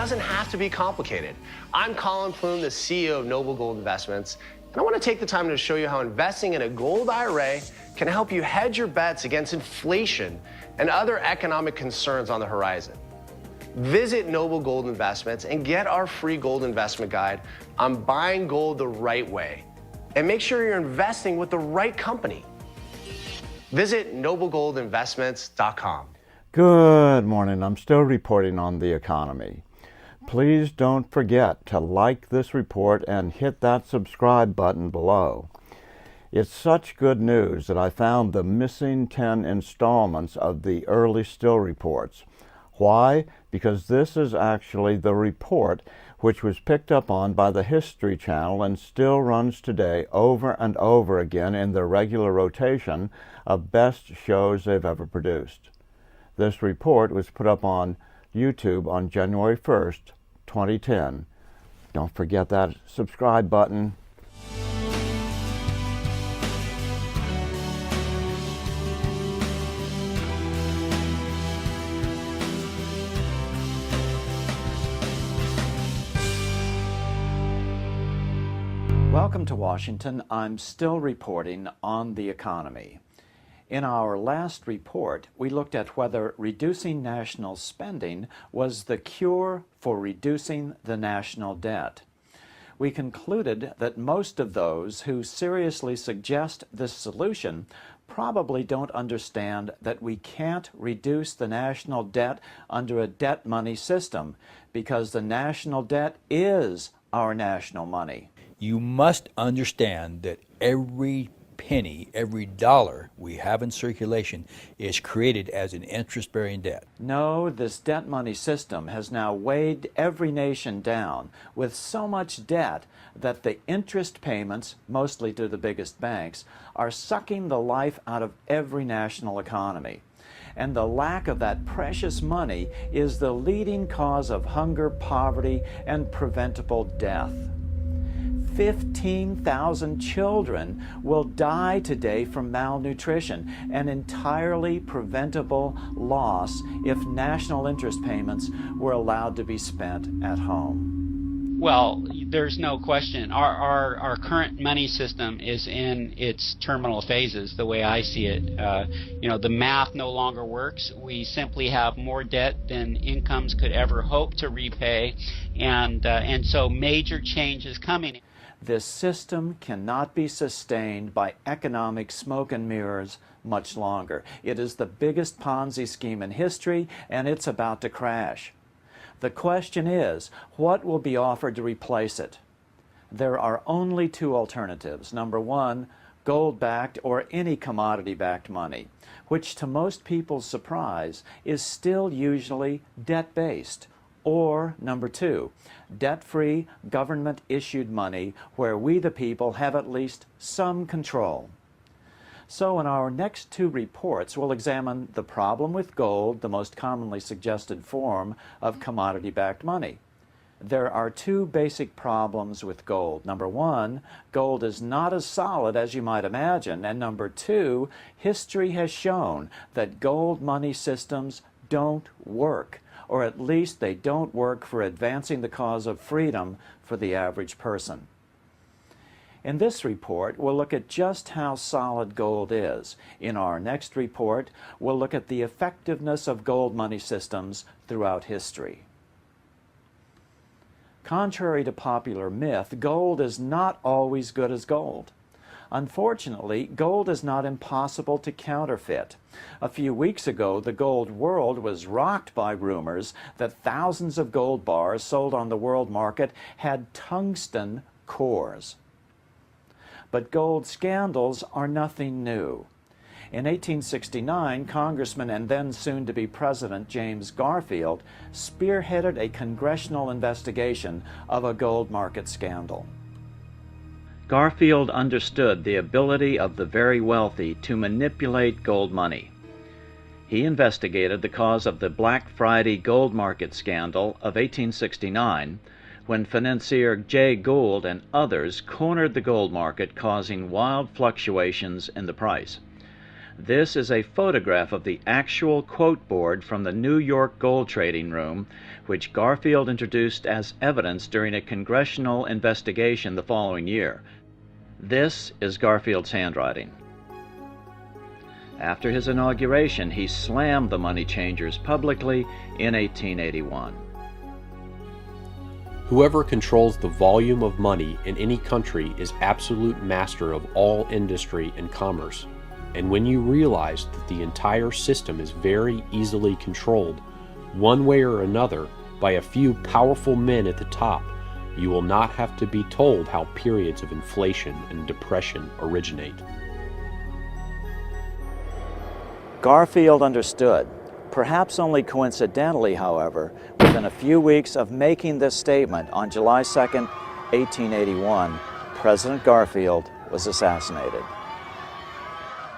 doesn't have to be complicated. I'm Colin Plume, the CEO of Noble Gold Investments, and I want to take the time to show you how investing in a gold IRA can help you hedge your bets against inflation and other economic concerns on the horizon. Visit Noble Gold Investments and get our free gold investment guide on buying gold the right way. And make sure you're investing with the right company. Visit noblegoldinvestments.com. Good morning. I'm still reporting on the economy. Please don't forget to like this report and hit that subscribe button below. It's such good news that I found the missing 10 installments of the early still reports. Why? Because this is actually the report which was picked up on by the History Channel and still runs today over and over again in their regular rotation of best shows they've ever produced. This report was put up on YouTube on January 1st, 2010. Don't forget that subscribe button. Welcome to Washington. I'm still reporting on the economy. In our last report, we looked at whether reducing national spending was the cure for reducing the national debt. We concluded that most of those who seriously suggest this solution probably don't understand that we can't reduce the national debt under a debt money system because the national debt is our national money. You must understand that every penny, every dollar we have in circulation is created as an interest-bearing debt. No, this debt money system has now weighed every nation down with so much debt that the interest payments, mostly to the biggest banks, are sucking the life out of every national economy. And the lack of that precious money is the leading cause of hunger, poverty, and preventable death. 15,000 children will die today from malnutrition, an entirely preventable loss if national interest payments were allowed to be spent at home. Well, there's no question. Our current money system is in its terminal phases, the way I see it. The math no longer works. We simply have more debt than incomes could ever hope to repay, and so major change is coming. This system cannot be sustained by economic smoke and mirrors much longer. It is the biggest Ponzi scheme in history, and it's about to crash. The question is, what will be offered to replace it? There are only two alternatives. Number one, gold-backed or any commodity-backed money, which to most people's surprise is still usually debt-based. Or, number two, debt-free, government-issued money where we the people have at least some control. So in our next two reports, we'll examine the problem with gold, the most commonly suggested form of commodity-backed money. There are two basic problems with gold. Number one, gold is not as solid as you might imagine. And number two, history has shown that gold money systems don't work, or at least they don't work for advancing the cause of freedom for the average person. In this report, we'll look at just how solid gold is. In our next report, we'll look at the effectiveness of gold money systems throughout history. Contrary to popular myth, gold is not always good as gold. Unfortunately, gold is not impossible to counterfeit. A few weeks ago, the gold world was rocked by rumors that thousands of gold bars sold on the world market had tungsten cores. But gold scandals are nothing new. In 1869, Congressman and then soon-to-be President James Garfield spearheaded a congressional investigation of a gold market scandal. Garfield understood the ability of the very wealthy to manipulate gold money. He investigated the cause of the Black Friday gold market scandal of 1869, when financier Jay Gould and others cornered the gold market, causing wild fluctuations in the price. This is a photograph of the actual quote board from the New York gold trading room, which Garfield introduced as evidence during a congressional investigation the following year. This is Garfield's handwriting. After his inauguration, he slammed the money changers publicly in 1881. Whoever controls the volume of money in any country is absolute master of all industry and commerce. And when you realize that the entire system is very easily controlled, one way or another, by a few powerful men at the top, you will not have to be told how periods of inflation and depression originate. Garfield understood, perhaps only coincidentally, however, within a few weeks of making this statement on July 2nd, 1881, President Garfield was assassinated.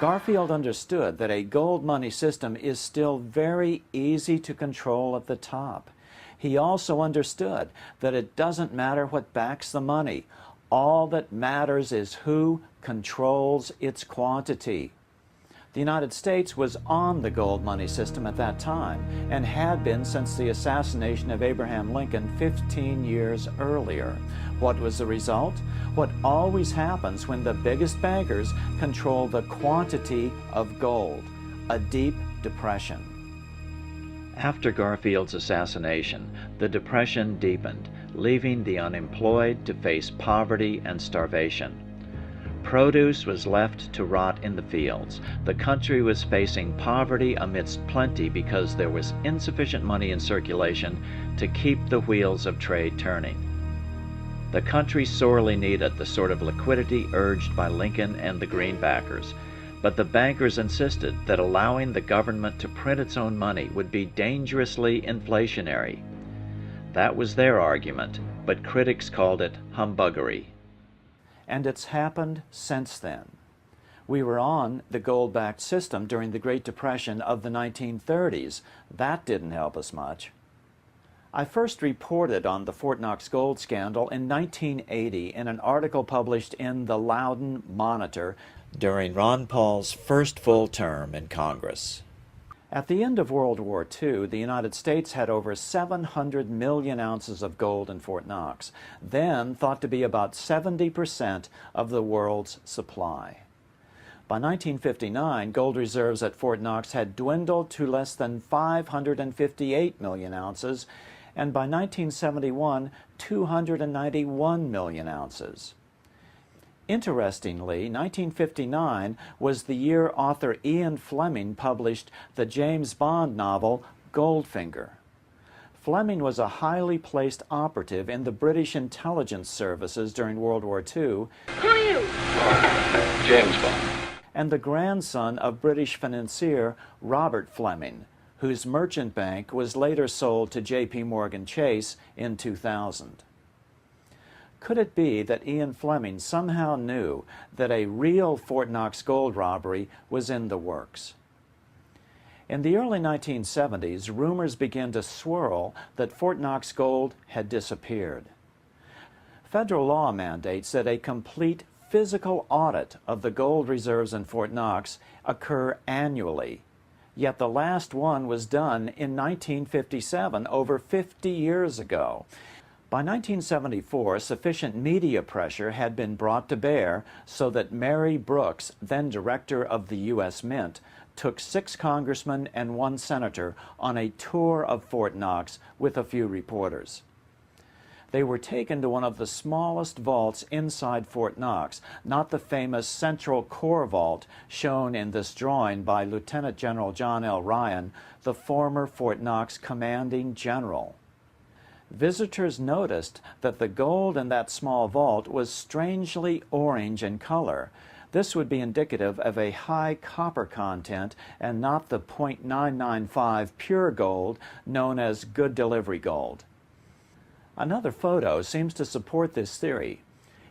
Garfield understood that a gold money system is still very easy to control at the top. He also understood that it doesn't matter what backs the money. All that matters is who controls its quantity. The United States was on the gold money system at that time and had been since the assassination of Abraham Lincoln 15 years earlier. What was the result? What always happens when the biggest bankers control the quantity of gold, a deep depression. After Garfield's assassination, the depression deepened, leaving the unemployed to face poverty and starvation. Produce was left to rot in the fields. The country was facing poverty amidst plenty because there was insufficient money in circulation to keep the wheels of trade turning. The country sorely needed the sort of liquidity urged by Lincoln and the Greenbackers, but the bankers insisted that allowing the government to print its own money would be dangerously inflationary. That was their argument, but critics called it humbuggery. And it's happened since then. We were on the gold-backed system during the Great Depression of the 1930s. That didn't help us much. I first reported on the Fort Knox gold scandal in 1980 in an article published in the Loudoun Monitor during Ron Paul's first full term in Congress. At the end of World War II, the United States had over 700 million ounces of gold in Fort Knox, then thought to be about 70% of the world's supply. By 1959, gold reserves at Fort Knox had dwindled to less than 558 million ounces, and by 1971, 291 million ounces. Interestingly, 1959 was the year author Ian Fleming published the James Bond novel Goldfinger. Fleming was a highly placed operative in the British intelligence services during World War II. Who are you? James Bond. And the grandson of British financier Robert Fleming, whose merchant bank was later sold to J.P. Morgan Chase in 2000. Could it be that Ian Fleming somehow knew that a real Fort Knox gold robbery was in the works? In the early 1970s, rumors began to swirl that Fort Knox gold had disappeared. Federal law mandates that a complete physical audit of the gold reserves in Fort Knox occur annually. Yet the last one was done in 1957, over 50 years ago. By 1974, sufficient media pressure had been brought to bear so that Mary Brooks, then director of the U.S. Mint, took 6 congressmen and 1 senator on a tour of Fort Knox with a few reporters. They were taken to one of the smallest vaults inside Fort Knox, not the famous Central Core Vault shown in this drawing by Lieutenant General John L. Ryan, the former Fort Knox commanding general. Visitors noticed that the gold in that small vault was strangely orange in color. This would be indicative of a high copper content and not the .995 pure gold known as good delivery gold. Another photo seems to support this theory.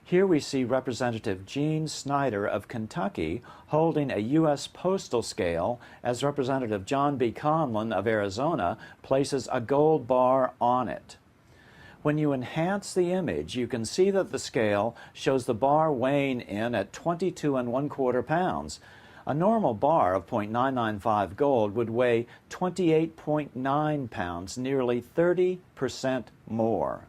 Here we see Representative Gene Snyder of Kentucky holding a U.S. postal scale as Representative John B. Conlon of Arizona places a gold bar on it. When you enhance the image, you can see that the scale shows the bar weighing in at 22 1/4 pounds. A normal bar of 0.995 gold would weigh 28.9 pounds, nearly 30% more.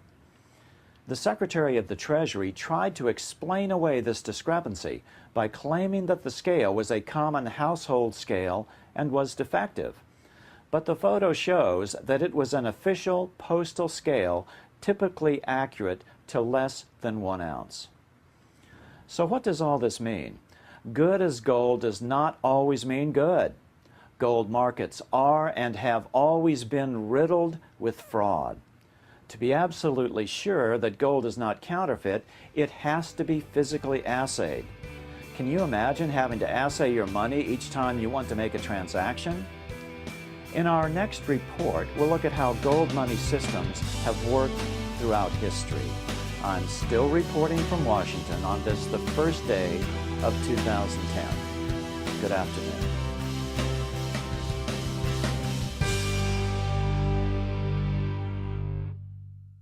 The Secretary of the Treasury tried to explain away this discrepancy by claiming that the scale was a common household scale and was defective. But the photo shows that it was an official postal scale, typically accurate to less than 1 ounce. So what does all this mean? Good as gold does not always mean good. Gold markets are and have always been riddled with fraud. To be absolutely sure that gold is not counterfeit, it has to be physically assayed. Can you imagine having to assay your money each time you want to make a transaction? In our next report, we'll look at how gold money systems have worked throughout history. I'm still reporting from Washington on this, the first day of 2010. Good afternoon.